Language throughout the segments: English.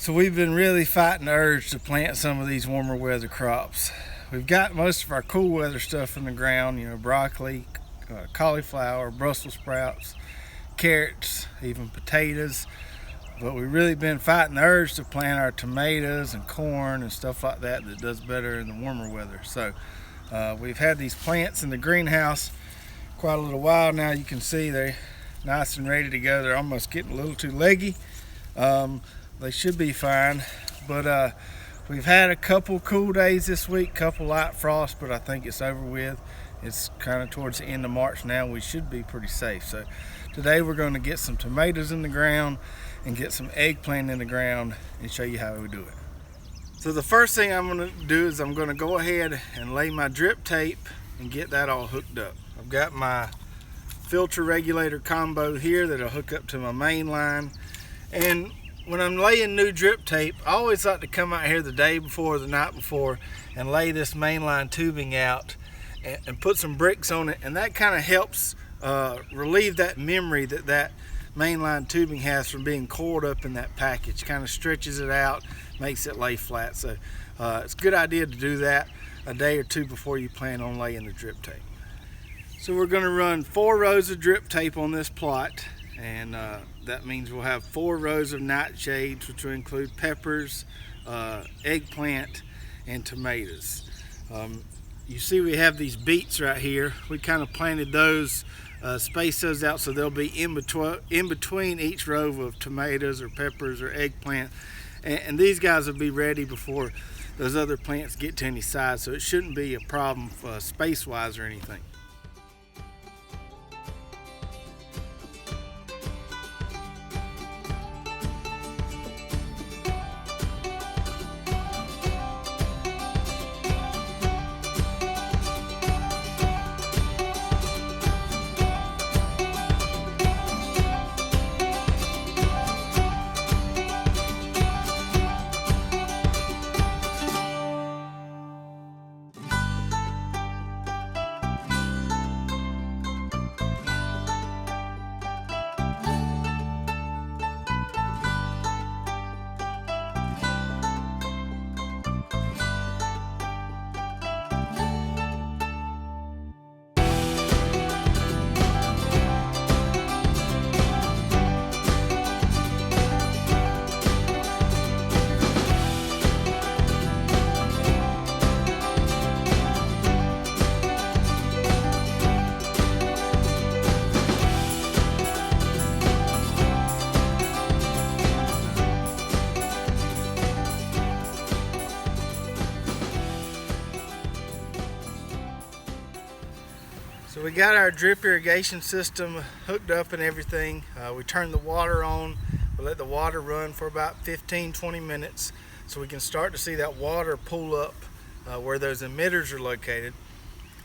So we've been really fighting the urge to plant some of these warmer weather crops. We've got most of our cool weather stuff in the ground, broccoli, cauliflower, Brussels sprouts, carrots, even potatoes. But we've really been fighting the urge to plant our tomatoes and corn and stuff like that that does better in the warmer weather. So we've had these plants in the greenhouse quite a little while now. You can see they're nice and ready to go. They're almost getting a little too leggy. They should be fine, but we've had a couple cool days this week, couple light frosts, but I think it's over with. It's kind of towards the end of March now. We should be pretty safe. So today we're going to get some tomatoes in the ground and get some eggplant in the ground and show you how we do it. So the first thing I'm going to do is I'm going to go ahead and lay my drip tape and get that all hooked up. I've got my filter regulator combo here that'll hook up to my main line. And when I'm laying new drip tape, I always like to come out here the day before or the night before and lay this mainline tubing out and put some bricks on it, and that kind of helps relieve that memory that mainline tubing has from being coiled up in that package. Kind of stretches it out, makes it lay flat. So it's a good idea to do that a day or two before you plan on laying the drip tape. So we're going to run 4 rows of drip tape on this plot, and that means we'll have 4 rows of nightshades, which will include peppers, eggplant, and tomatoes. You see we have these beets right here. We kind of planted those, spaced those out so they'll be in between each row of tomatoes or peppers or eggplant. And these guys will be ready before those other plants get to any size, so it shouldn't be a problem space-wise or anything. So we got our drip irrigation system hooked up and everything. We turned the water on. We let the water run for about 15-20 minutes so we can start to see that water pool up where those emitters are located.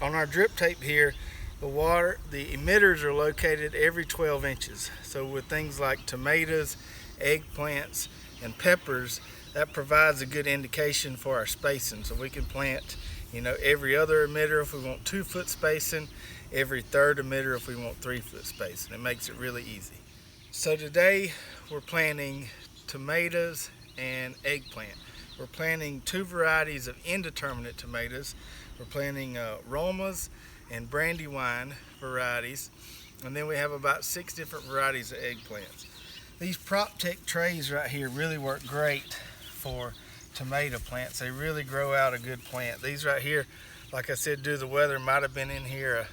On our drip tape here, the emitters are located every 12 inches. So with things like tomatoes, eggplants, and peppers, that provides a good indication for our spacing. So we can plant, every other emitter if we want 2-foot spacing, every third emitter if we want 3-foot spacing. It makes it really easy. So today we're planting tomatoes and eggplant. We're planting 2 varieties of indeterminate tomatoes. We're planting Romas and Brandywine varieties, and then we have about 6 different varieties of eggplants. These PropTech trays right here really work great for tomato plants. They really grow out a good plant. These right here, like I said, due to the weather, might have been in here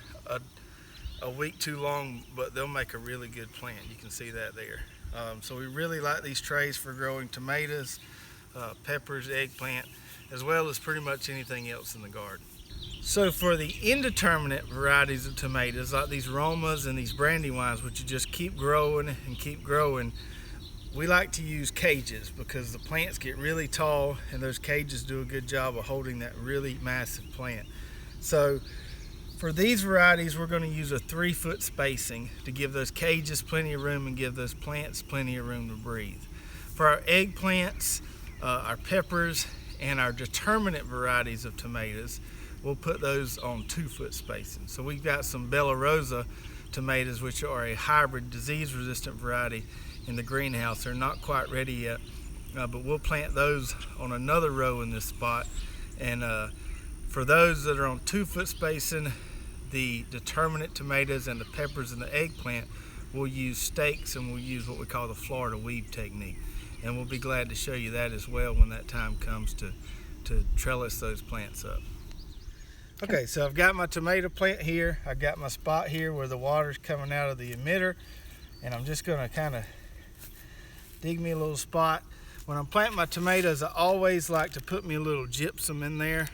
a week too long, but they'll make a really good plant. You can see that there. So we really like these trays for growing tomatoes, peppers, eggplant, as well as pretty much anything else in the garden. So for the indeterminate varieties of tomatoes, like these Romas and these Brandywines, which you just keep growing and keep growing, we like to use cages because the plants get really tall and those cages do a good job of holding that really massive plant. So for these varieties, we're going to use a 3-foot spacing to give those cages plenty of room and give those plants plenty of room to breathe. For our eggplants, our peppers, and our determinate varieties of tomatoes, we'll put those on 2-foot spacing. So we've got some Bella Rosa tomatoes, which are a hybrid disease-resistant variety in the greenhouse. They're not quite ready yet, but we'll plant those on another row in this spot. And for those that are on 2-foot spacing, the determinate tomatoes and the peppers and the eggplant, we'll use stakes, and we'll use what we call the Florida weave technique. And we'll be glad to show you that as well when that time comes to trellis those plants up. Okay, so I've got my tomato plant here. I've got my spot here where the water's coming out of the emitter, and I'm just gonna kind of dig me a little spot. When I'm planting my tomatoes, I always like to put me a little gypsum in there.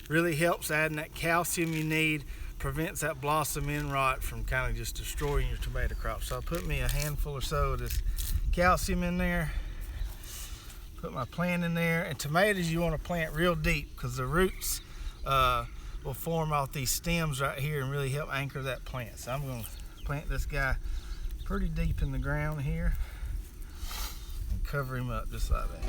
Really helps adding that calcium you need, prevents that blossom end rot from kind of just destroying your tomato crop. So I'll put me a handful or so of this calcium in there. Put my plant in there. And tomatoes you want to plant real deep, because the roots will form off these stems right here and really help anchor that plant. So I'm going to plant this guy pretty deep in the ground here and cover him up just like that.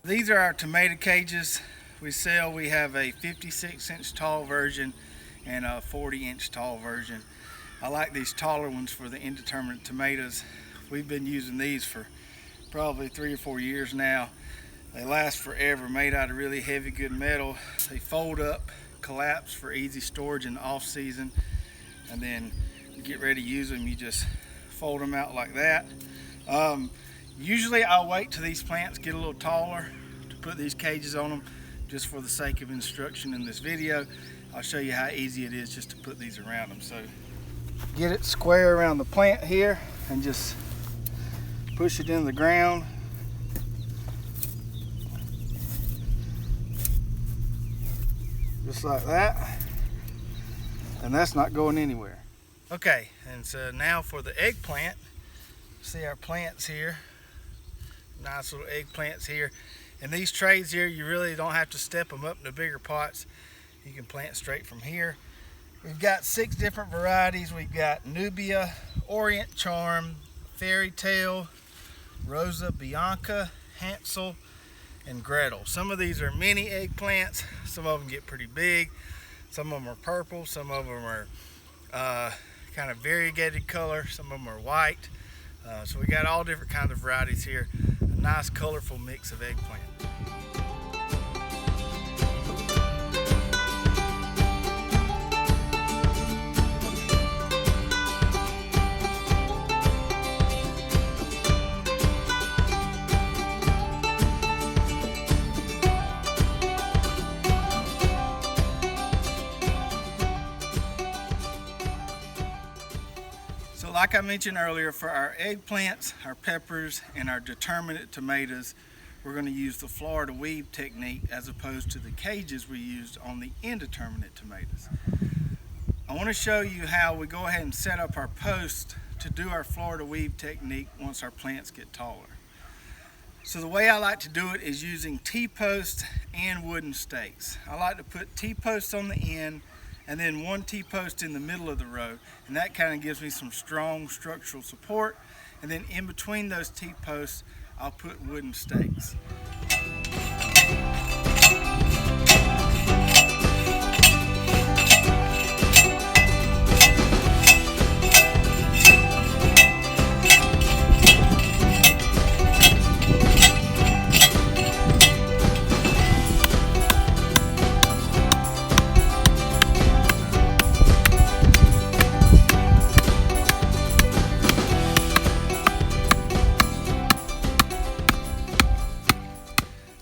These are our tomato cages we sell. We have a 56-inch tall version and a 40-inch tall version. I like these taller ones for the indeterminate tomatoes. We've been using these for probably 3 or 4 years now. They last forever, made out of really heavy, good metal. They fold up, collapse for easy storage in the off season, and then you get ready to use them, you just fold them out like that. Usually I'll wait till these plants get a little taller to put these cages on them. Just for the sake of instruction in this video, I'll show you how easy it is just to put these around them. So get it square around the plant here and just push it in the ground. Just like that. And that's not going anywhere. Okay, and so now for the eggplant. See our plants here. Nice little eggplants here. And these trays here, you really don't have to step them up into bigger pots. You can plant straight from here. We've got 6 different varieties. We've got Nubia, Orient Charm, Fairy Tale, Rosa Bianca, Hansel, and Gretel. Some of these are mini eggplants. Some of them get pretty big. Some of them are purple. Some of them are kind of variegated color. Some of them are white. So we got all different kinds of varieties here. A nice colorful mix of eggplant. Like I mentioned earlier, for our eggplants, our peppers, and our determinate tomatoes, we're going to use the Florida weave technique as opposed to the cages we used on the indeterminate tomatoes. I want to show you how we go ahead and set up our posts to do our Florida weave technique once our plants get taller. So the way I like to do it is using T-posts and wooden stakes. I like to put T-posts on the end and then 1 T-post in the middle of the row, and that kind of gives me some strong structural support. And then in between those T-posts, I'll put wooden stakes.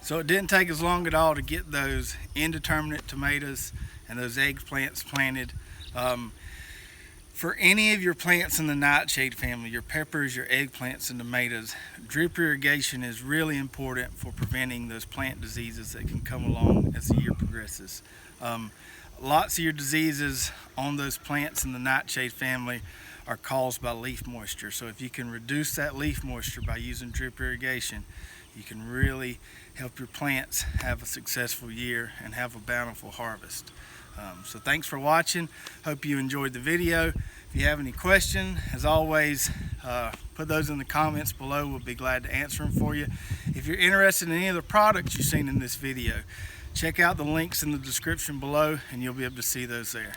So it didn't take as long at all to get those indeterminate tomatoes and those eggplants planted. For any of your plants in the nightshade family, your peppers, your eggplants, and tomatoes, drip irrigation is really important for preventing those plant diseases that can come along as the year progresses. Lots of your diseases on those plants in the nightshade family are caused by leaf moisture. So if you can reduce that leaf moisture by using drip irrigation, you can really help your plants have a successful year and have a bountiful harvest. So thanks for watching. Hope you enjoyed the video. If you have any questions, as always, put those in the comments below. We'll be glad to answer them for you. If you're interested in any of the products you've seen in this video, check out the links in the description below and you'll be able to see those there.